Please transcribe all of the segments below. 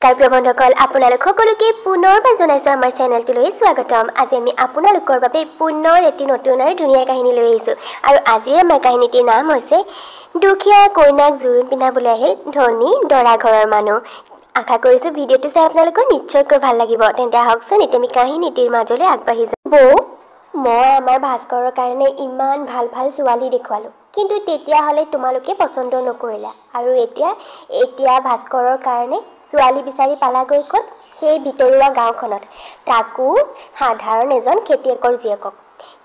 প্ৰিয় বন্ধুসকল আপোনালোক সকলোকে পুনৰবাৰ জনাইছোঁ আমাৰ চেনেলটোলৈ স্বাগতম। আজি আমি আপোনালোকৰ বাবে পুনৰ এটি নতুন আৰু ধুনীয়া কাহিনী লৈ আহিছোঁ আৰু আজিৰ আমাৰ কাহিনীটিৰ নাম হৈছে দুখীয়া কইনাক জোৰোণ পিন্ধাবলৈ আহিল ধনী দৰা ঘৰৰ মানুহ। আশা কৰিছোঁ ভিডিঅ'টো চাই আপোনালোকৰ নিশ্চয়কৈ ভাল লাগিব। তেন্তে আহকচোন এতিয়া আমি কাহিনীটিৰ মাজলৈ আগবাঢ়ি যাওঁ। বৌ, মই আমাৰ ভাস্কৰৰ কাৰণে ইমান ভাল ভাল ছোৱালী দেখুৱালোঁ, কিন্তু তেতিয়াহ'লে তোমালোকে পচন্দ নকৰিলা আৰু এতিয়া ভাস্কৰৰ কাৰণে ছোৱালী বিচাৰি পালাগৈ ক'ত? সেই ভিতৰুৱা গাঁওখনত, তাকো সাধাৰণ এজন খেতিয়কৰ জীয়েকক।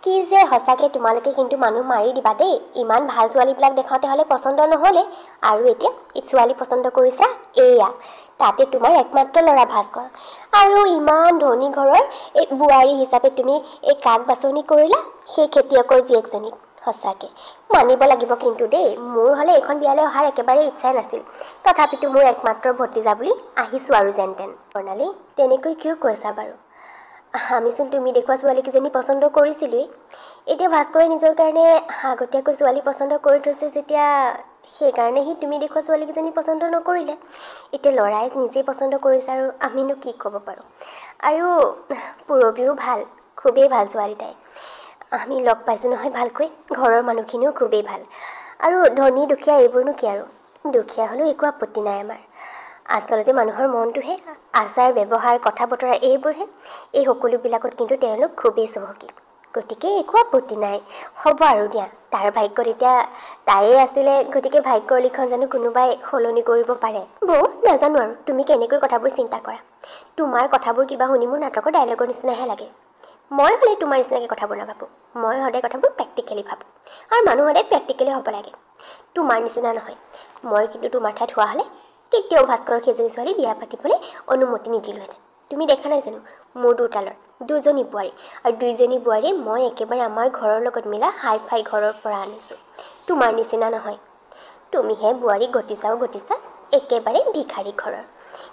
কি যে সঁচাকৈ তোমালোকে কিন্তু মানুহ মাৰি দিবা দেই। ইমান ভাল ছোৱালীবিলাক দেখাওঁতে হ'লে পচন্দ নহ'লে আৰু এতিয়া ছোৱালী পচন্দ কৰিছা, এয়া তাতে তোমাৰ একমাত্ৰ ল'ৰা ভাস্কৰ আৰু ইমান ধনী ঘৰৰ এই বোৱাৰী হিচাপে তুমি এই কাক বাছনি কৰিলা? সেই খেতিয়কৰ জীয়েকজনীক। সঁচাকৈ মানিব লাগিব কিন্তু দেই। মোৰ হ'লে এইখন বিয়ালৈ অহাৰ একেবাৰে ইচ্ছাই নাছিল, তথাপিতো মোৰ একমাত্ৰ ভতিজা বুলি আহিছোঁ আৰু যেন তেন। প্ৰণালী, তেনেকৈ কিয় কৈছা বাৰু? আমিচোন তুমি দেখুওৱা ছোৱালীকেইজনী পচন্দ কৰিছিলোঁৱেই। এতিয়া ভাস্কৰে নিজৰ কাৰণে আগতীয়াকৈ ছোৱালী পচন্দ কৰি থৈছে যেতিয়া, সেইকাৰণে সি তুমি দেখুওৱা ছোৱালীকেইজনী পচন্দ নকৰিলে। এতিয়া ল'ৰাই নিজেই পচন্দ কৰিছে আৰু আমিনো কি ক'ব পাৰোঁ। আৰু পূৰবীও ভাল, খুবেই ভাল ছোৱালী তাই। আমি লগ পাইছোঁ নহয় ভালকৈ, ঘৰৰ মানুহখিনিও খুবেই ভাল। আৰু ধনী দুখীয়া এইবোৰনো কি আৰু, দুখীয়া হ'লেও একো আপত্তি নাই আমাৰ। আচলতে মানুহৰ মনটোহে, আচাৰ ব্যৱহাৰ কথা বতৰা এইবোৰহে, এই সকলোবিলাকত কিন্তু তেওঁলোক খুবেই চহকী। গতিকে একো আপত্তি নাই, হ'ব আৰু দিয়া। তাৰ ভাগ্যত এতিয়া তাইয়ে আছিলে, গতিকে ভাগ্যৰ লিখন জানো কোনোবাই সলনি কৰিব পাৰে? বৌ, নাজানো আৰু তুমি কেনেকৈ কথাবোৰ চিন্তা কৰা। তোমাৰ কথাবোৰ কিবা শুনি মোৰ নাটকৰ ডাইলগৰ নিচিনাহে লাগে। মই হ'লে তোমাৰ নিচিনাকৈ কথাবোৰ নাভাবোঁ। মই সদায় কথাবোৰ প্ৰেক্টিকেলি ভাবোঁ, আৰু মানুহ সদায় প্ৰেক্টিকেলি হ'ব লাগে। তোমাৰ নিচিনা নহয়। মই কিন্তু তোমাৰ ঠাইত হোৱা হ'লে কেতিয়াও ভাস্কৰৰ সেইজনী ছোৱালী বিয়া পাতিবলৈ অনুমতি নিদিলোঁহেঁতেন। তুমি দেখা নাই জানো মোৰ দুজনী বোৱাৰী, আৰু দুইজনী বোৱাৰীয়ে মই একেবাৰে আমাৰ ঘৰৰ লগত মিলা হাই ফাই ঘৰৰ পৰা আনিছোঁ। তোমাৰ নিচিনা নহয়। তুমিহে বোৱাৰী গতিছা একেবাৰে ভিখাৰী ঘৰৰ।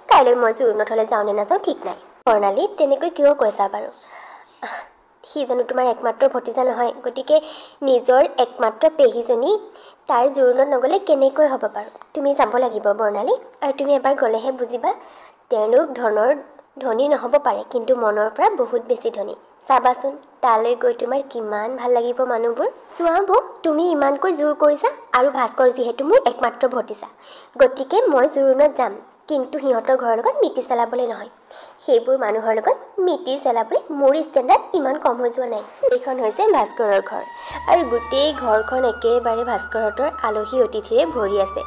কাইলৈ মই জোৰোণত হ'লে যাওঁ নে নাযাওঁ ঠিক নাই। প্ৰণালী, তেনেকৈ কিয় কৈছা বাৰু? সি জানো তোমাৰ একমাত্ৰ ভতিজা নহয়? গতিকে নিজৰ একমাত্ৰ পেহীজনী তাৰ জোৰোণত নগ'লে কেনেকৈ হ'ব বাৰু? তুমি যাব লাগিব বৰ্ণালী, আৰু তুমি এবাৰ গ'লেহে বুজিবা। তেওঁলোক ধনী নহ'ব পাৰে, কিন্তু মনৰ পৰা বহুত বেছি ধনী। চাবাচোন তালৈ গৈ তোমাৰ কিমান ভাল লাগিব মানুহবোৰ। চোৱা বৌ, তুমি ইমানকৈ জোৰ কৰিছা, আৰু ভাস্কৰ যিহেতু মোৰ একমাত্ৰ ভতিজা, গতিকে মই জোৰোণত যাম, কিন্তু সিহঁতৰ ঘৰৰ লগত মিতি চেলাবলৈ নহয়। সেইবোৰ মানুহৰ লগত মিতি চেলাবলৈ মোৰ ষ্টেণ্ডাৰ্ড ইমান কম হৈ যোৱা নাই। এইখন হৈছে ভাস্কৰৰ ঘৰ, আৰু গোটেই ঘৰখন একেবাৰে ভাস্কৰহঁতৰ আলহী অতিথিৰে ভৰি আছে।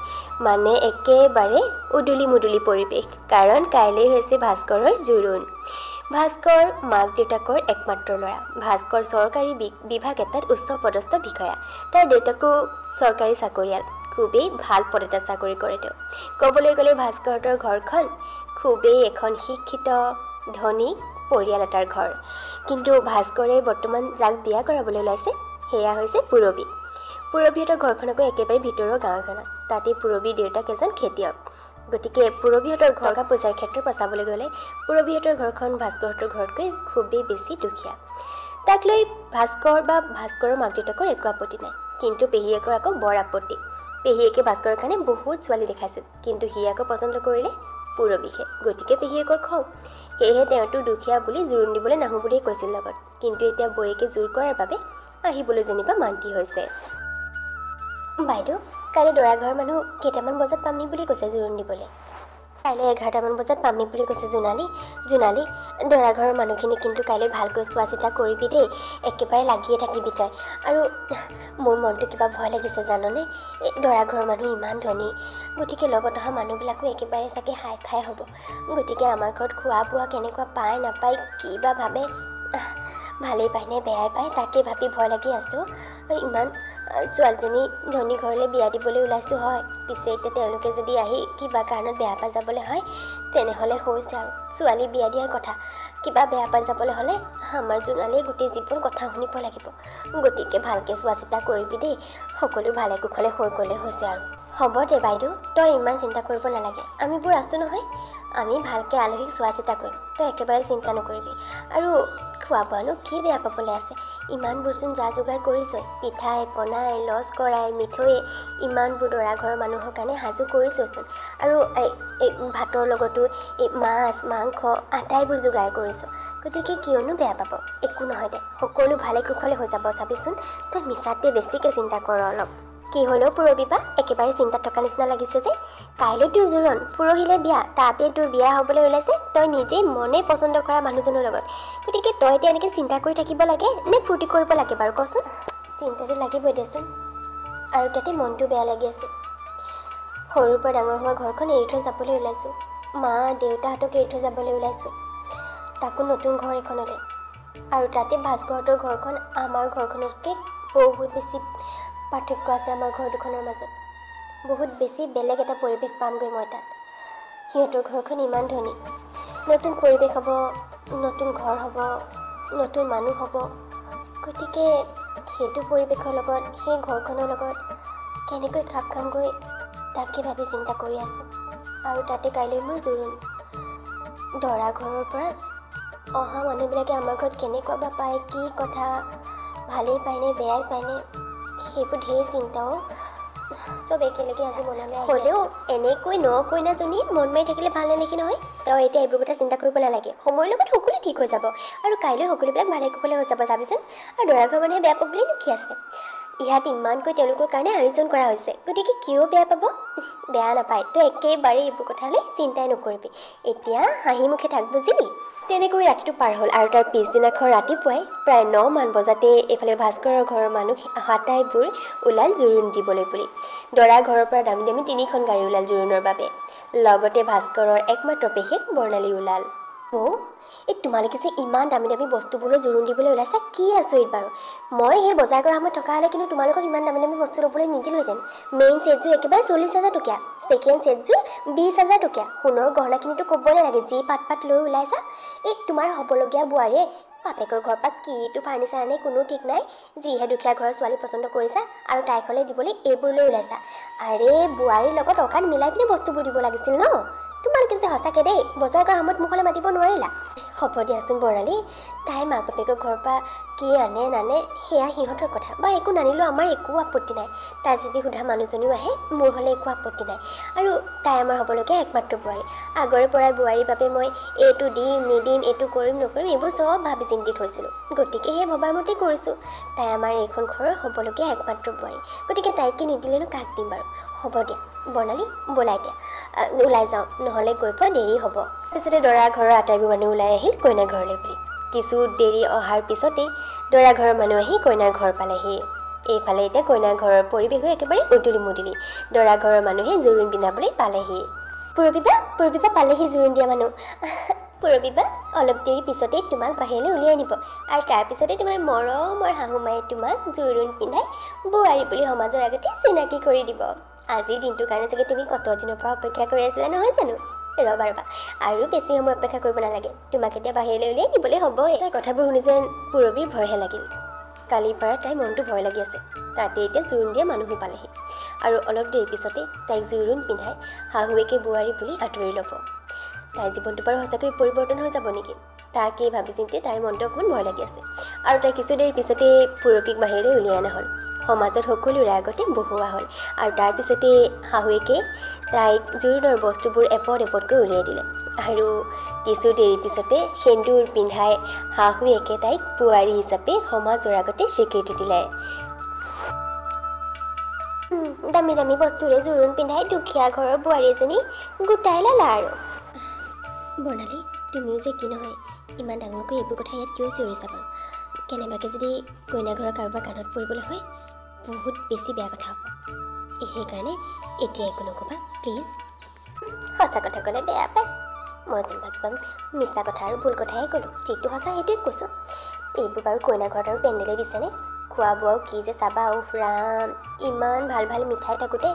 মানে একেবাৰে উদুলি মুদুলি পৰিৱেশ, কাৰণ কাইলৈ হৈছে ভাস্কৰৰ জোৰোণ। ভাস্কৰ মাক দেউতাকৰ একমাত্ৰ ল'ৰা। ভাস্কৰ চৰকাৰী বিভাগ এটাত উচ্চ পদস্থ বিষয়া। তাৰ দেউতাকো চৰকাৰী চাকৰিয়াল, খুবেই ভাল পদ এটাত চাকৰি কৰে তেওঁ। ক'বলৈ গ'লে ভাস্কৰহঁতৰ ঘৰখন খুবেই এখন শিক্ষিত ধনী পৰিয়াল এটাৰ ঘৰ। কিন্তু ভাস্কৰে বৰ্তমান যাক বিয়া কৰাবলৈ ওলাইছে সেয়া হৈছে পূৰবী। পূৰবীহঁতৰ ঘৰখনকৈ একেবাৰে ভিতৰুৱা গাঁও এখনত। তাতে পূৰবীৰ দেউতাক এজন খেতিয়ক। গতিকে পূৰবীহঁতৰ ঘৰ টকা পইচাৰ ক্ষেত্ৰত চাবলৈ গ'লে পূৰবীহঁতৰ ঘৰখন ভাস্কৰহঁতৰ ঘৰতকৈ খুবেই বেছি দুখীয়া। তাক লৈ ভাস্কৰৰ মাক দেউতাকৰ একো আপত্তি নাই, কিন্তু পেহীয়েকৰ আকৌ বৰ আপত্তি। পেহীয়েকে ভাস্কৰৰ কাৰণে বহুত ছোৱালী দেখাইছিল, কিন্তু সি আকৌ পচন্দ কৰিলে পূৰবীকে। গতিকে পেহীয়েকৰ খং। সেয়েহে তেওঁতো দুখীয়া বুলি জোৰোণ দিবলৈ নাহোঁ বুলিয়েই কৈছিল লগত, কিন্তু এতিয়া বৌয়েকে জোৰ কৰাৰ বাবে আহিবলৈ যেনিবা মান্তি হৈছে। বাইদেউ, কাইলৈ দৰা ঘৰৰ মানুহ কেইটামান বজাত পামহি বুলি কৈছে জোৰোণ দিবলৈ? কাইলৈ 11টামান বজাত পামহি বুলি কৈছে। জোনালী, দৰা ঘৰৰ মানুহখিনি কিন্তু কাইলৈ ভালকৈ চোৱা চিতা কৰিবি দেই, একেবাৰে লাগিয়ে থাকিবি তই। আৰু মোৰ মনটো কিবা ভয় লাগিছে জাননে? এই দৰা ঘৰৰ মানুহ ইমান ধনী, গতিকে লগত অহা মানুহবিলাকো একেবাৰে চাগে হাই ফাই হ'ব। গতিকে আমাৰ ঘৰত খোৱা বোৱা কেনেকুৱা পায় নাপায়, কি বা ভাবে, ভালেই পায় নে বেয়াই পায়, তাকে ভাবি ভয় লাগি আছোঁ। ইমান ছোৱালীজনী ধনী ঘৰলৈ বিয়া দিবলৈ ওলাইছোঁ হয়, পিছে এতিয়া তেওঁলোকে যদি আহি কিবা কাৰণত বেয়া পাই যাবলৈ হয়, তেনেহ'লে হৈছে আৰু ছোৱালী বিয়া দিয়াৰ কথা। কিবা বেয়া পাই যাবলৈ হ'লে আমাৰ জোনালীয়ে গোটেই জীৱন কথা শুনিব লাগিব। গতিকে ভালকৈ চোৱা চিতা কৰিবি দেই, সকলো ভালে কুশলে হৈ গ'লে হৈছে আৰু। হ'ব দে বাইদেউ, তই ইমান চিন্তা কৰিব নালাগে, আমিবোৰ আছোঁ নহয়। আমি ভালকৈ আলহীক চোৱা চিতা কৰিম, তই একেবাৰে চিন্তা নকৰিবি। আৰু খোৱা বোৱানো কি বেয়া পাবলৈ আছে, ইমানবোৰ চোন যা যোগাৰ কৰিছই, পিঠাই পনাই লছ কৰাই মিঠৈয়ে ইমানবোৰ দৰা ঘৰৰ মানুহৰ কাৰণে সাজু কৰিছচোন। আৰু এই ভাতৰ লগতো এই মাছ মাংস আটাইবোৰ যোগাৰ কৰিছ, গতিকে কিয়নো বেয়া পাব। একো নহয় দে, সকলো ভালে কুশলে হৈ যাব চাবিচোন। তই মিছাতে বেছিকৈ চিন্তা কৰ অলপ। কি হ'লেও পৰবি বা একেবাৰে চিন্তাত থকা নিচিনা লাগিছে যে। কাইলৈ তোৰ জোৰণ, পৰহিলৈ বিয়া, তাতে তোৰ বিয়া হ'বলৈ ওলাইছে তই নিজেই মনে পচন্দ কৰা মানুহজনৰ লগত। গতিকে তই এতিয়া এনেকৈ চিন্তা কৰি থাকিব লাগে নে ফূৰ্তি কৰিব লাগে বাৰু কচোন? চিন্তাটো লাগিবই দেচোন। আৰু তাতে মনটো বেয়া লাগি আছে। সৰুৰ পৰা ডাঙৰ হোৱা ঘৰখন এৰি থৈ যাবলৈ ওলাইছোঁ, মা দেউতাহঁতক এৰি থৈ যাবলৈ ওলাইছোঁ, তাকো নতুন ঘৰ এখনলৈ। আৰু তাতে ভাস্কৰহঁতৰ ঘৰখন আমাৰ ঘৰখনতকৈ বহুত বেছি পাৰ্থক্য আছে। আমাৰ ঘৰ দুখনৰ মাজত বহুত বেছি বেলেগ এটা পৰিৱেশ পামগৈ মই তাত। সিহঁতৰ ঘৰখন ইমান ধনী, নতুন পৰিৱেশ হ'ব, নতুন ঘৰ হ'ব, নতুন মানুহ হ'ব। গতিকে সেইটো পৰিৱেশৰ লগত সেই ঘৰখনৰ লগত কেনেকৈ খাপ খামগৈ তাকে ভাবি চিন্তা কৰি আছোঁ। আৰু তাতে কাইলৈ মোৰ জোৰোণ। দৰা ঘৰৰ পৰা অহা মানুহবিলাকে আমাৰ ঘৰত কেনেকুৱা বা পায়, কি কথা, ভালেই পায়নে বেয়াই পায়নে, সেইবোৰ ঢেৰ চিন্তাও চব একেলগে আজি মনলৈ হ'লেও এনেকৈ কইনাজনী মন মাৰি থাকিলে ভাল নালাগে নহয়। তই এতিয়া এইবোৰ কথা চিন্তা কৰিব নালাগে, সময়ৰ লগত সকলো ঠিক হৈ যাব। আৰু কাইলৈ সকলোবিলাক ভালে কুশলে হৈ যাব যাবিচোন। আৰু দৰা ঘৰ মানুহে বেয়া পাবলৈনো কি আছে, ইয়াত ইমানকৈ তেওঁলোকৰ কাৰণে আয়োজন কৰা হৈছে, গতিকে কিয় বেয়া পাব? বেয়া নাপায়, তই একেবাৰে এইবোৰ কথালৈ চিন্তাই নকৰিবি। এতিয়া হাঁহি মুখে থাক, বুজিলি? তেনেকৈ ৰাতিটো পাৰ হ'ল। আৰু তাৰ পিছদিনাখন ৰাতিপুৱাই প্ৰায় 9 মান বজাতে এইফালে ভাস্কৰৰ ঘৰৰ মানুহ আটাইবোৰ ওলাল জোৰোণ দিবলৈ বুলি। দৰা ঘৰৰ পৰা দামী দামী 3খন গাড়ী ওলাল জোৰোণৰ বাবে। লগতে ভাস্কৰৰ একমাত্ৰ পেহীক বৰ্ণালী ওলাল। এই তোমালোকে যে ইমান দামী দামী বস্তুবোৰৰ জোৰোণ দিবলৈ ওলাইছা, কি আচৰিত বাৰু। মই সেই বজাৰ কৰা সময়ত থকা হ'লে কিন্তু তোমালোকক ইমান দামী দামী বস্তু ল'বলৈ নিদিলোহেঁতেন। মেইন ছেটযোৰ একেবাৰে 40,000 টকীয়া, ছেকেণ্ড ছেটযোৰ 20,000 টকীয়া। সোণৰ গহনাখিনিতো ক'বই নালাগে, যি পাত লৈ ওলাইছা। এই তোমাৰ হ'বলগীয়া বোৱাৰীয়ে বাপেকৰ ঘৰৰ পৰা কিটো ফাৰ্নিচাৰ আনে কোনো ঠিক নাই, যিহে দুখীয়া ঘৰৰ ছোৱালী পচন্দ কৰিছা আৰু তাইকলৈ দিবলৈ এইবোৰ লৈ ওলাইছা। আৰে বোৱাৰীৰ লগত অকান মিলাই পিনে বস্তুবোৰ দিব লাগিছিল ন। তোমালোকে যে সঁচাকৈ দেই বজাৰ কৰা সময়ত মুখলৈ মাতিব নোৱাৰিলা। হ'ব দিয়াচোন বৰ্ণালী, তাই মাক বাপেকৰ ঘৰৰ পৰা কি আনে নানে সেয়া সিহঁতৰ কথা, বা একো নানিলেও আমাৰ একো আপত্তি নাই। তাই যদি সোধা মানুহজনীও আহে মোৰ হ'লে একো আপত্তি নাই। আৰু তাই আমাৰ হ'বলগীয়া একমাত্ৰ বোৱাৰী। আগৰে পৰাই বোৱাৰীৰ বাবে মই এইটো দিম নিদিম, এইটো কৰিম নকৰিম, এইবোৰ চব ভাবি চিন্তি থৈছিলোঁ। গতিকে সেই ভবাৰ মতেই কৰিছোঁ। তাই আমাৰ এইখন ঘৰৰ হ'বলগীয়া একমাত্ৰ বোৱাৰী, গতিকে তাইকে নিদিলেনো কাক দিম বাৰু। হ'ব দিয়া বৰ্ণালী, ব'লা এতিয়া ওলাই যাওঁ, নহ'লে গৈ পোৱা দেৰি হ'ব। তাৰপিছতে দৰা ঘৰৰ আটাইবোৰ মানুহ ওলাই আহিল কইনা ঘৰলৈ বুলি। কিছু দেৰি অহাৰ পিছতেই দৰা ঘৰৰ মানুহ আহি কইনাৰ ঘৰ পালেহি। এইফালে এতিয়া কইনাৰ ঘৰৰ পৰিৱেশো একেবাৰে উদুলি মুদুলি। দৰা ঘৰৰ মানুহে জোৰোণ পিন্ধাবলৈ পালেহি। পূৰবী বা পালেহি জোৰোণ দিয়া মানুহ। পূৰবী বা অলপ দেৰি পিছতেই তোমাক বাহিৰলৈ উলিয়াই নিব, আৰু তাৰপিছতে তোমাৰ মৰমৰ শাহুমায়ে তোমাক জোৰোণ পিন্ধাই বোৱাৰী বুলি সমাজৰ আগতে চিনাকি কৰি দিব। আজিৰ দিনটোৰ কাৰণে চাগে তুমি কত দিনৰ পৰা অপেক্ষা কৰি আছিলা নহয় জানো? ৰ'বা আৰু বেছি সময় অপেক্ষা কৰিব নালাগে, তোমাক এতিয়া বাহিৰলৈ উলিয়াই নিবলৈ হ'বই। তাই কথাবোৰ শুনি যেন পূৰবীৰ ভয়হে লাগিল। কালিৰ পৰা তাইৰ মনটো ভয় লাগি আছে। তাতে এতিয়া জোৰোণ দিয়া মানুহো পালেহি। আৰু অলপ দেৰি পিছতে তাইক জোৰোণ পিন্ধাই শাহুৱেকে বোৱাৰী বুলি আঁতৰি ল'ব। তাইৰ জীৱনটো বাৰু সঁচাকৈ পৰিৱৰ্তন হৈ যাব নেকি, তাকেই ভাবি চিন্তি তাইৰ মনটো অকণমান ভয় লাগি আছে। আৰু তাই কিছু দেৰি পিছতে পূৰবীক বাহিৰলৈ উলিয়াই অনা হ'ল, সমাজত সকলোৰে আগতে বহুওৱা হ'ল। আৰু তাৰপিছতে শাহুৱেকে তাইক জোৰোণৰ বস্তুবোৰ এপতকৈ উলিয়াই দিলে। আৰু কিছু দেৰি পিছতে সেন্দুৰ পিন্ধাই শাহুৱেকে তাইক বোৱাৰী হিচাপে সমাজৰ আগতে স্বীকৃতি দিলে। দামী দামী বস্তুৰে জোৰোণ পিন্ধাই দুখীয়া ঘৰৰ বোৱাৰী এজনী গোটাই ল'লা আৰু। বৰ্ণালী, তুমিও যে কি নহয় ইমান ডাঙৰকৈ এইবোৰ কথা ইয়াত কিয় চিঞৰিছা বাৰু? কেনেবাকৈ যদি কইনা ঘৰৰ কাৰোবাৰ কাণত পৰিবলৈ হয় বহুত বেছি বেয়া কথা হ'ব। সেইকাৰণে এতিয়া একো নক'বা প্লিজ। সঁচা কথা ক'লে বেয়া পায়। মই যেনিবা কিবা মিছা কথা আৰু ভুল কথাহে ক'লোঁ, যিটো সঁচা সেইটোৱে কৈছোঁ। এইবোৰ বাৰু কইনা ঘৰত আৰু পেণ্ডেলে দিছেনে? খোৱা বোৱাও কি যে চাবা, ৰাম ইমান ভাল ভাল মিঠাই থাকোঁতে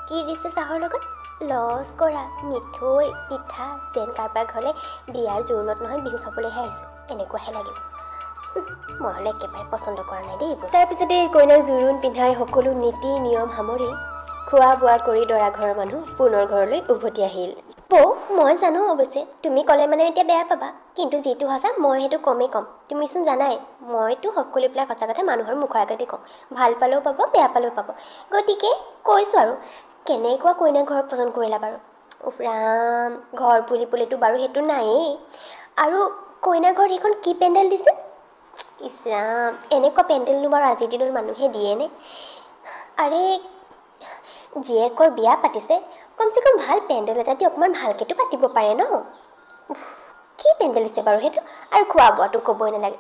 কি দিছে চাহৰ লগত? লছ কৰা মিঠৈ পিঠা, যেন কাৰোবাৰ ঘৰলৈ বিয়াৰ জোৰোণত নহয় বিহু খাবলৈহে আহিছোঁ, এনেকুৱাহে লাগিব। মই হ'লে একেবাৰে পচন্দ কৰা নাই দেই এইবোৰ। তাৰপিছতে কইনাক জোৰোণ পিন্ধাই সকলো নীতি নিয়ম সামৰি খোৱা বোৱা কৰি দৰা ঘৰৰ মানুহ পুনৰ ঘৰলৈ উভতি আহিল। বৌ মই জানো অৱশ্যে তুমি ক'লে মানে এতিয়া বেয়া পাবা, কিন্তু যিটো সঁচা মই সেইটো কমেই ক'ম। তুমিচোন জানাই মইতো সকলোবিলাক সঁচা কথা মানুহৰ মুখৰ আগতে ক'ম, ভাল পালেও পাব বেয়া পালেও পাব। গতিকে কৈছোঁ আৰু কেনেকুৱা কইনা ঘৰ পচন্দ কৰিলা বাৰু? উফৰাম, ঘৰ বুলিবলৈতো বাৰু সেইটো নায়েই। আৰু কইনা ঘৰত সেইখন কি পেণ্ডেল দিছে? ইছৰাম, এনেকুৱা পেণ্ডেলনো বাৰু আজিৰ দিনত মানুহে দিয়েনে? আৰে জীয়েকৰ বিয়া পাতিছে, কমচে কম ভাল পেণ্ডেল এটা দি অকণমান ভালকৈতো পাতিব পাৰে ন? কি পেণ্ডেল দিছে বাৰু সেইটো? আৰু খোৱা বোৱাটো ক'বই নালাগে।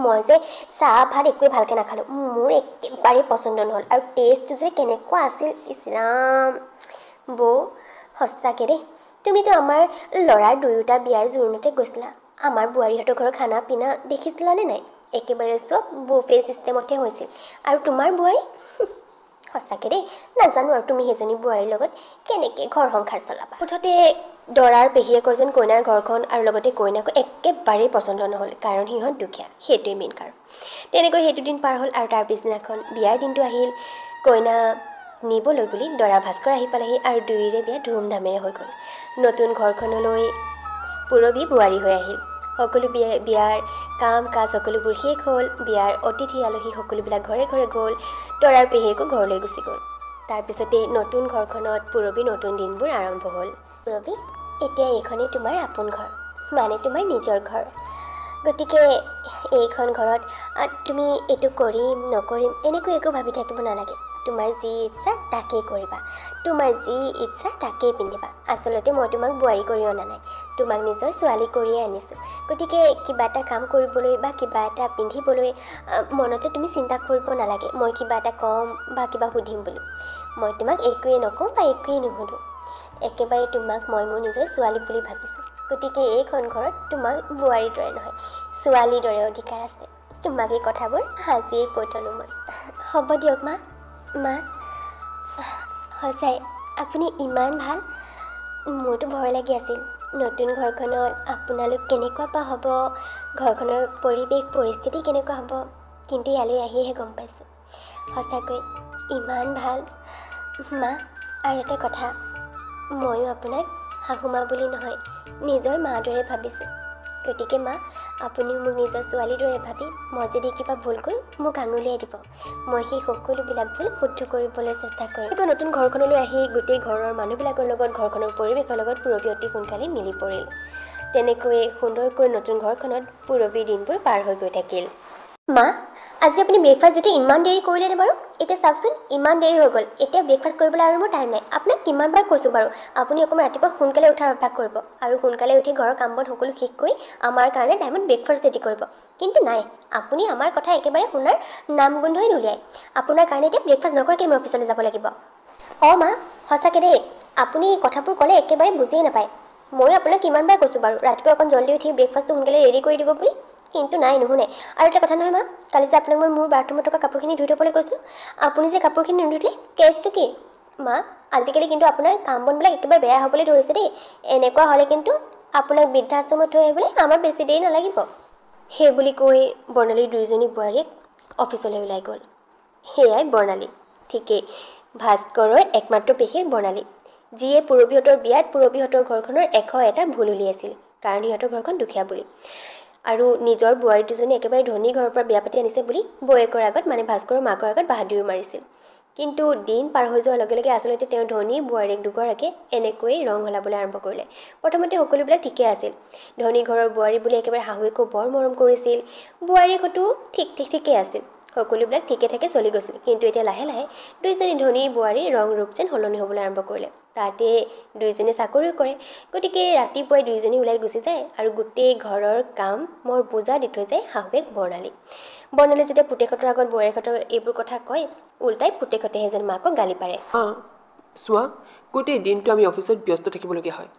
মই যে চাহ ভাত একোৱেই ভালকৈ নাখালোঁ, মোৰ একেবাৰেই পচন্দ নহ'ল। আৰু টেষ্টটো যে কেনেকুৱা আছিল, ইছৰাম। বৌ সঁচাকৈ দেই, তুমিতো আমাৰ ল'ৰাৰ দুয়োটা বিয়াৰ জোৰোণতে গৈছিলা। আমাৰ বোৱাৰীহঁতৰ ঘৰৰ খানা পিনা দেখিছিলানে নাই? একেবাৰে চব বুফে ছিষ্টেমতহে হৈছিল। আৰু তোমাৰ বোৱাৰী সঁচাকৈ দেই, নাজানো আৰু তুমি সেইজনী বোৱাৰীৰ লগত কেনেকৈ ঘৰ সংসাৰ চলাবা। মুঠতে দৰাৰ পেহীয়েকৰ যেন কইনাৰ ঘৰখন আৰু লগতে কইনাকো একেবাৰেই পচন্দ নহ'ল, কাৰণ সিহঁত দুখীয়া, সেইটোৱে মেইন কাৰণ। তেনেকৈ সেইটো দিন পাৰ হ'ল আৰু তাৰ পিছদিনাখন বিয়াৰ দিনটো আহিল। কইনা নিবলৈ বুলি দৰা ভাস্কৰ আহি পালেহি আৰু দুয়োৰে বিয়া ধুমধামেৰে হৈ গ'ল। নতুন ঘৰখনলৈ পূৰবী বোৱাৰী হৈ আহিল। সকলো বিয়াৰ কাম কাজ সকলোবোৰ শেষ হ'ল। বিয়াৰ অতিথি আলহী সকলোবিলাক ঘৰে ঘৰে গ'ল। দৰাৰ পেহীয়েকো ঘৰলৈ গুচি গ'ল। তাৰপিছতেই নতুন ঘৰখনত পূৰবী নতুন দিনবোৰ আৰম্ভ হ'ল। পূৰবী, এতিয়া এইখনেই তোমাৰ আপোন ঘৰ, মানে তোমাৰ নিজৰ ঘৰ। গতিকে এইখন ঘৰত তুমি এইটো কৰিম নকৰিম এনেকৈ একো ভাবি থাকিব নালাগে। তোমাৰ যি ইচ্ছা তাকেই কৰিবা, তোমাৰ যি ইচ্ছা তাকেই পিন্ধিবা। আচলতে মই তোমাক বোৱাৰী কৰি অনা নাই, তোমাক নিজৰ ছোৱালী কৰিয়ে আনিছোঁ। গতিকে কিবা এটা কাম কৰিবলৈ বা কিবা এটা পিন্ধিবলৈ মনতে তুমি চিন্তা কৰিব নালাগে মই কিবা এটা ক'ম বা কিবা সুধিম বুলি। মই তোমাক একোৱেই নকওঁ বা একোৱেই নুসুধোঁ। একেবাৰে তোমাক মই মোৰ নিজৰ ছোৱালী বুলি ভাবিছোঁ। গতিকে এইখন ঘৰত তোমাক বোৱাৰীৰ দৰে নহয়, ছোৱালীৰ দৰে অধিকাৰ আছে। তোমাক এই কথাবোৰ আজিয়েই কৈ থ'লোঁ মই। হ'ব দিয়ক মা। মা সঁচাই আপুনি ইমান ভাল, মোৰতো ভয় লাগি আছিল নতুন ঘৰখনত আপোনালোক কেনেকুৱা বা হ'ব, ঘৰখনৰ পৰিৱেশ পৰিস্থিতি কেনেকুৱা হ'ব, কিন্তু ইয়ালৈ আহিহে গম পাইছোঁ সঁচাকৈ ইমান ভাল। মা আৰু এটা কথা, ময়ো আপোনাক শাহুমা বুলি নহয় নিজৰ মাৰ দৰে ভাবিছোঁ। গতিকে মা আপুনিও মোক নিজৰ ছোৱালীৰ দৰে ভাবি মই যদি কিবা ভুল কৰোঁ মোক আঙুলিয়াই দিব। মই সেই সকলোবিলাক ভুল শুদ্ধ কৰিবলৈ চেষ্টা কৰিম। নতুন ঘৰখনলৈ আহি গোটেই ঘৰৰ মানুহবিলাকৰ লগত ঘৰখনৰ পৰিৱেশৰ লগত পূৰবী অতি সোনকালে মিলি পৰিল। তেনেকৈয়ে সুন্দৰকৈ নতুন ঘৰখনত পূৰবীৰ দিনবোৰ পাৰ হৈ গৈ থাকিল। মা আজি আপুনি ব্ৰেকফাষ্ট যদি ইমান দেৰি কৰিলেনে বাৰু? এতিয়া চাওকচোন ইমান দেৰি হৈ গ'ল, এতিয়া ব্ৰেকফাষ্ট কৰিবলৈ আৰু মোৰ টাইম নাই। আপোনাক কিমানবাৰ কৈছোঁ বাৰু আপুনি অকণমান ৰাতিপুৱা সোনকালে উঠাৰ অভ্যাস কৰিব আৰু সোনকালে উঠি ঘৰৰ কাম বন সকলো শেষ কৰি আমাৰ কাৰণে টাইমত ব্ৰেকফাষ্ট ৰেডি কৰিব। কিন্তু নাই, আপুনি আমাৰ কথা একেবাৰে শুনাৰ নাম গোন্ধই নুলিয়াই। আপোনাৰ কাৰণে এতিয়া ব্ৰেকফাষ্ট নকৰাকৈ মই অফিচলৈ যাব লাগিব। অঁ মা সঁচাকৈ দেই, আপুনি কথাবোৰ ক'লে একেবাৰে বুজিয়ে নাপায়। ময়ো আপোনাক কিমানবাৰ কৈছোঁ বাৰু ৰাতিপুৱা অকণ জল্দি উঠি ব্ৰেকফাষ্টটো সোনকালে ৰেডি কৰি দিব বুলি, কিন্তু নাই নুশুনে। আৰু এটা কথা নহয় মা, কালি যে আপোনাক মই মোৰ বাথৰুমত থকা কাপোৰখিনি ধুই থ'বলৈ কৈছিলোঁ, আপুনি যে কাপোৰখিনি নুধুলে কেছটো কি? মা আজিকালি কিন্তু আপোনাৰ কাম বনবিলাক একেবাৰে বেয়া হ'বলৈ ধৰিছে দেই। এনেকুৱা হ'লে কিন্তু আপোনাক বৃদ্ধাশ্ৰমত থৈ আহিবলৈ আমাৰ বেছি দেৰি নালাগিব। সেই বুলি কৈ বৰ্ণালীৰ দুয়োজনী বোৱাৰীয়েক অফিচলৈ ওলাই গ'ল। সেয়াই বৰ্ণালী, ঠিকেই ভাস্কৰৰ একমাত্ৰ পেহীয়েক বৰ্ণালী, যিয়ে পূৰবীহঁতৰ বিয়াত পূৰবীহঁতৰ ঘৰখনৰ 101টা ভুল উলিয়াইছিল, কাৰণ সিহঁতৰ ঘৰখন দুখীয়া বুলি। আৰু নিজৰ বোৱাৰী দুজনী একেবাৰে ধনী ঘৰৰ পৰা বিয়া পাতি আনিছে বুলি বৌয়েকৰ আগত মানে ভাস্কৰৰ মাকৰ আগত বাহাদুৰি মাৰিছিল। কিন্তু দিন পাৰ হৈ যোৱাৰ লগে লগে আচলতে তেওঁৰ ধনী বোৱাৰীয়েক দুগৰাকীয়ে এনেকৈয়ে ৰং সলাবলৈ আৰম্ভ কৰিলে। প্ৰথমতে সকলোবিলাক ঠিকে আছিল, ধনী ঘৰৰ বোৱাৰী বুলি একেবাৰে শাহুৱেকো বৰ মৰম কৰিছিল, বোৱাৰীয়েকতো ঠিকেই আছিল, সকলোবিলাক ঠিকে থাকে চলি গৈছিল। কিন্তু এতিয়া লাহে লাহে দুইজনী ধনী বোৱাৰীৰ ৰং ৰূপ যেন সলনি হ'বলৈ আৰম্ভ কৰিলে। তাতে দুইজনী চাকৰিও কৰে, গতিকে ৰাতিপুৱাই দুইজনী ওলাই গুচি যায় আৰু গোটেই ঘৰৰ কামৰ বোজা দি থৈ যায় শাহুৱেক বৰ্ণালী। বৰ্ণালী যেতিয়া পুতেকহঁতৰ আগত বোৱাৰীহঁতৰ এইবোৰ কথা কয়, উল্টাই পুতেকহঁতেহে যেন মাকক গালি পাৰে। চোৱা, গোটেই দিনটো আমি অফিচত ব্যস্ত থাকিবলগীয়া হয়,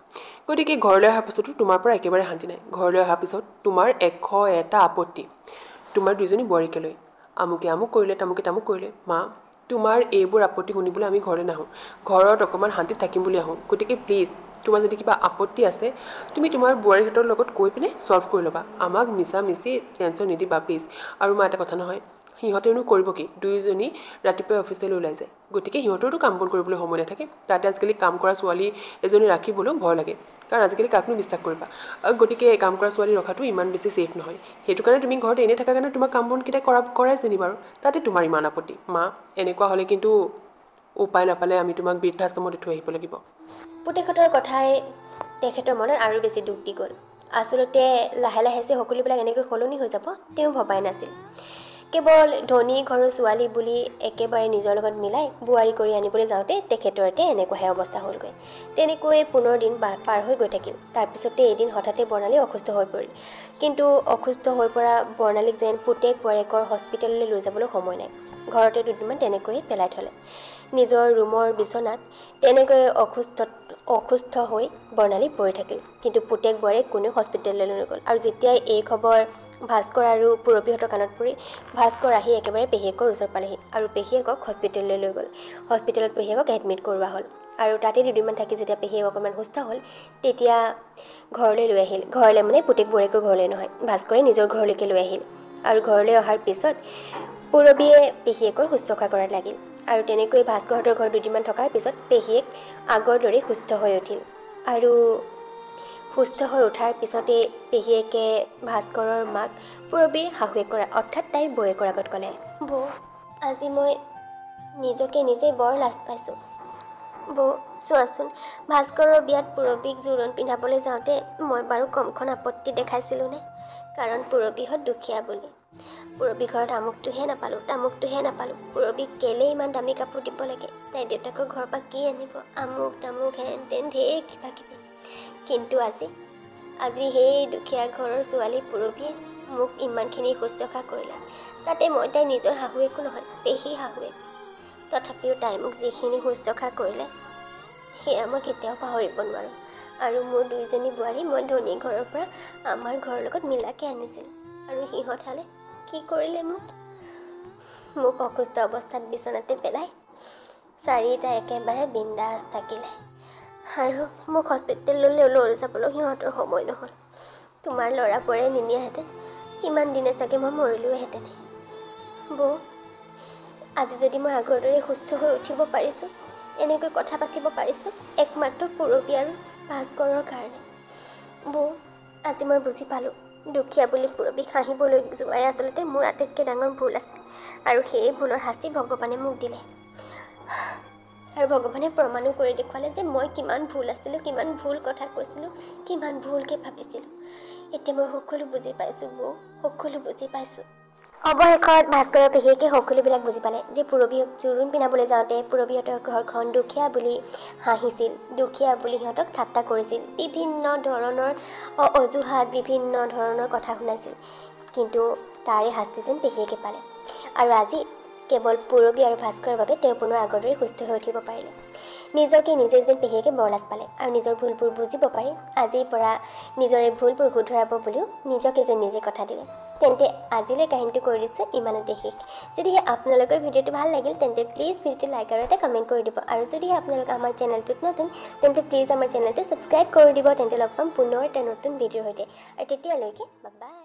গতিকে ঘৰলৈ অহাৰ পিছতো তোমাৰ পৰা একেবাৰে শান্তি নাই। ঘৰলৈ অহাৰ পিছত তোমাৰ 101টা আপত্তি তোমাৰ দুইজনী বোৱাৰীকে লৈ, আমুকে আমুক কৰিলে তামুকে তামুক কৰিলে। মা তোমাৰ এইবোৰ আপত্তি শুনিবলৈ আমি ঘৰলৈ নাহোঁ, ঘৰত অকণমান শান্তিত থাকিম বুলি আহোঁ। গতিকে প্লিজ তোমাৰ যদি কিবা আপত্তি আছে তুমি তোমাৰ বোৱাৰীহঁতৰ লগত কৈ পিনে ছল্ভ কৰি ল'বা, আমাক মিছা মিছি টেনশ্যন নিদিবা প্লিজ। আৰু মা এটা কথা নহয়, সিহঁতেনো কৰিব কি দুয়োজনী ৰাতিপুৱাই অফিচলৈ ওলাই যায় গতিকে সিহঁতৰতো কাম বন কৰিবলৈ সময় নাথাকে তাতে আজিকালি কাম কৰা ছোৱালী এজনী ৰাখিবলৈও ভয় লাগে কাৰণ আজিকালি কাকনো বিশ্বাস কৰিবা গতিকে কাম কৰা ছোৱালী ৰখাটো ইমান বেছি ছেফ নহয় সেইটো কাৰণে তুমি ঘৰত এনেই থকা কাৰণে তোমাৰ কাম বনকেইটা কৰাইছে নি বাৰু তাতে তোমাৰ ইমান আপত্তি মা এনেকুৱা হ'লে কিন্তু উপায় নাপালে আমি তোমাক বৃদ্ধাশ্ৰমত থৈ আহিব লাগিব পুতেকহঁতৰ কথাই তেখেতৰ মনত আৰু বেছি দুখ দি গ'ল আচলতে লাহে লাহে যে সকলোবিলাক এনেকৈ সলনি হৈ যাব তেওঁ ভবাই নাছিল কেৱল ধনী ঘৰৰ ছোৱালী বুলি একেবাৰে নিজৰ লগত মিলাই বোৱাৰী কৰি আনিবলৈ যাওঁতে তেখেতৰতে এনেকুৱাহে অৱস্থা হ'লগৈ তেনেকৈ 15 দিন পাৰ হৈ গৈ থাকিল তাৰপিছতে এদিন হঠাতে বৰ্ণালী অসুস্থ হৈ পৰিল কিন্তু অসুস্থ হৈ পৰা বৰ্ণালীক যেন পুতেক বোৱাৰীকৰ হস্পিটেললৈ লৈ যাবলৈ সময় নাই ঘৰতে দুদিনমান তেনেকৈয়ে পেলাই থ'লে নিজৰ ৰুমৰ বিচনাত তেনেকৈ অসুস্থ হৈ বৰ্ণালী পৰি থাকিল কিন্তু পুতেক বোৱাৰীক কোনেও হস্পিটেললৈ লৈ গ'ল আৰু যেতিয়াই এই খবৰ ভাস্কৰ আৰু পুৰবীহঁতৰ কাণত পৰি ভাস্কৰ আহি একেবাৰে পেহীয়েকৰ ওচৰ পালেহি আৰু পেহীয়েকক হস্পিটেললৈ লৈ গ'ল হস্পিটেলত পেহীয়েকক এডমিট কৰোৱা হ'ল আৰু তাতে দুদিনমান থাকি যেতিয়া পেহীয়েক অকণমান সুস্থ হ'ল তেতিয়া ঘৰলৈ লৈ আহিল ঘৰলৈ মানে পুতেক বোৱাৰীকৰ ঘৰলৈ নহয় ভাস্কৰে নিজৰ ঘৰলৈকে লৈ আহিল আৰু ঘৰলৈ অহাৰ পিছত পুৰবীয়ে পেহীয়েকৰ শুশ্ৰূষা কৰাত লাগিল আৰু তেনেকৈ ভাস্কৰহঁতৰ ঘৰত দুদিনমান থকাৰ পিছত পেহীয়েক আগৰ দৰেই সুস্থ হৈ উঠিল আৰু সুস্থ হৈ উঠাৰ পিছতে পেহীয়েকে ভাস্কৰৰ মাক পুৰবীৰ শাহুৱেকৰ অৰ্থাৎ তাইৰ বৌয়েকৰ আগত ক'লে বৌ আজি মই নিজকে নিজে বৰ লাজ পাইছোঁ বৌ চোৱাচোন ভাস্কৰৰ বিয়াত পুৰবীক জোৰোণ পিন্ধাবলৈ যাওঁতে মই বাৰু কমখন আপত্তি দেখাইছিলোঁনে কাৰণ পুৰবীহঁত দুখীয়া বুলি পুৰবী ঘৰত আমুকটোহে নাপালোঁ পুৰবীক কেলেই ইমান দামী কাপোৰ দিব লাগে তাই দেউতাকৰ ঘৰৰ পৰা কি আনিব আমুক তামুক হেন তেন ঢেৰ কিবা কিবি কিন্তু আজি সেই দুখীয়া ঘৰৰ ছোৱালী পুৰবীয়ে মোক ইমানখিনি শুশ্ৰূষা কৰিলে তাতে মই তাই নিজৰ শাহুৱেকো নহয় পেহী শাহুৱেক তথাপিও তাই মোক যিখিনি শুশ্ৰূষা কৰিলে সেয়া মই কেতিয়াও পাহৰিব নোৱাৰোঁ আৰু মোৰ দুইজনী বোৱাৰী মই ধনী ঘৰৰ পৰা আমাৰ ঘৰৰ লগত মিলাকৈ আনিছিলোঁ আৰু সিহঁতহালে কি কৰিলে মোক অসুস্থ অৱস্থাত বিচনাতে পেলাই চাৰিটা একেবাৰে বিন্দাছ থাকিলে আৰু মোক হস্পিটেললৈ লৈ যাবলৈ সিহঁতৰ সময় নহ'ল তোমাৰ ল'ৰাবোৰে নিনিয়াহেঁতেন কিমান দিনে চাগে মই মৰিলোহেঁতেন বৌ আজি যদি মই আগৰ দৰে সুস্থ হৈ উঠিব পাৰিছোঁ এনেকৈ কথা পাতিব পাৰিছোঁ একমাত্ৰ পুৰবী আৰু ভাস্কৰৰ কাৰণে বৌ আজি মই বুজি পালোঁ দুখীয়া বুলি পুৰবীক হাঁহিবলৈ যোৱাই আচলতে মোৰ আটাইতকৈ ডাঙৰ ভুল আছে আৰু সেই ভুলৰ শাস্তি ভগৱানে মোক দিলে আৰু ভগৱানে প্ৰমাণো কৰি দেখুৱালে যে মই কিমান ভুল আছিলোঁ কিমান ভুল কথা কৈছিলোঁ কিমান ভুলকৈ ভাবিছিলোঁ এতিয়া মই সকলো বুজি পাইছোঁ বৌ সকলো বুজি পাইছোঁ অৱশেষত ভাস্কৰৰ পেহীয়েকে সকলোবিলাক বুজি পালে যে পুৰবীক জোৰোণ পিন্ধাবলৈ যাওঁতে পুৰবীহঁতৰ ঘৰখন দুখীয়া বুলি হাঁহিছিল দুখীয়া বুলি সিহঁতক ঠাট্টা কৰিছিল বিভিন্ন ধৰণৰ অজুহাত বিভিন্ন ধৰণৰ কথা শুনাইছিল কিন্তু তাৰে শাস্তি যেন পেহীয়েকে পালে আৰু আজি কেৱল পুৰবী আৰু ভাস্কৰৰ বাবে তেওঁ পুনৰ আগৰ দৰে সুস্থ হৈ উঠিব পাৰিলে নিজকে নিজে যেন পেহীয়েকে বৰলাজ পালে আৰু নিজৰ ভুলবোৰ বুজিব পাৰি আজিৰ পৰা নিজৰ এই ভুলবোৰ শুধৰাব বুলিও নিজকে যেন নিজে কথা দিলে তেন্তে আজিলৈ কাহিনীটো কৰি দিছোঁ ইমানতে শেষ যদিহে আপোনালোকৰ ভিডিঅ'টো ভাল লাগিল তেন্তে প্লিজ ভিডিঅ'টো লাইক আৰু এটা কমেণ্ট কৰি দিব আৰু যদিহে আপোনালোক আমাৰ চেনেলটোত নতুন তেন্তে প্লিজ আমাৰ চেনেলটো ছাবস্ক্ৰাইব কৰি দিব তেন্তে লগ পাম পুনৰ এটা নতুন ভিডিঅ'ৰ সৈতে আৰু তেতিয়ালৈকে বাই